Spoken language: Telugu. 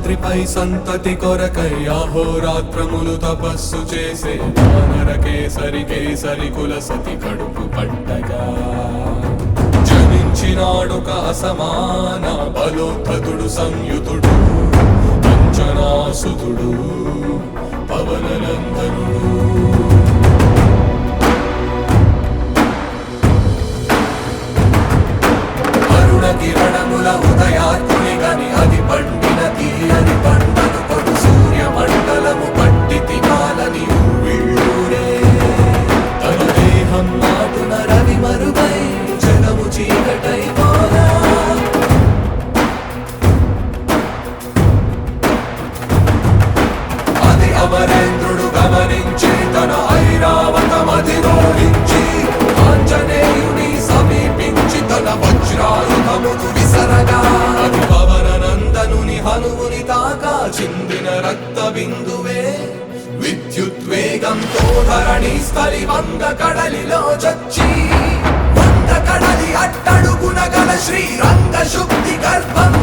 రాత్రిపై సంతతి కొరకై అహోరాత్రములు తపస్సు చేసే వానర కేసరి కేసరి కుల సతి కడుపు పట్టగా జనించినాడొక అసమాన బలోద్ధతుడు సంయుతుడు అంజనాసుతుడు పవననందనుడు. కిరణముల ఉదయాత్ముని గని అది పండిన తీయని పంటను కొడు సూర్య మండలము పట్టి తినాలని ఊళ్ళూరే తన దేహం నాటున రవి మరుగై జగము చీకటై పోగా అది అమరేంద్రుడు గమనించి తన ఐరావతమధిరోహించి ఆంజనేయుని సమీపించి తన వజ్రాయుధమును విసరగా అది పవననందనుని హనుముని తాకా చిందిన రక్త బిందువే విద్యుద్వేగంతో ధరణి స్థలి వంద కడలిలో చచ్చి వంద కడలి అట్టడుగున గల శ్రీరంగ శుద్ధి గర్భము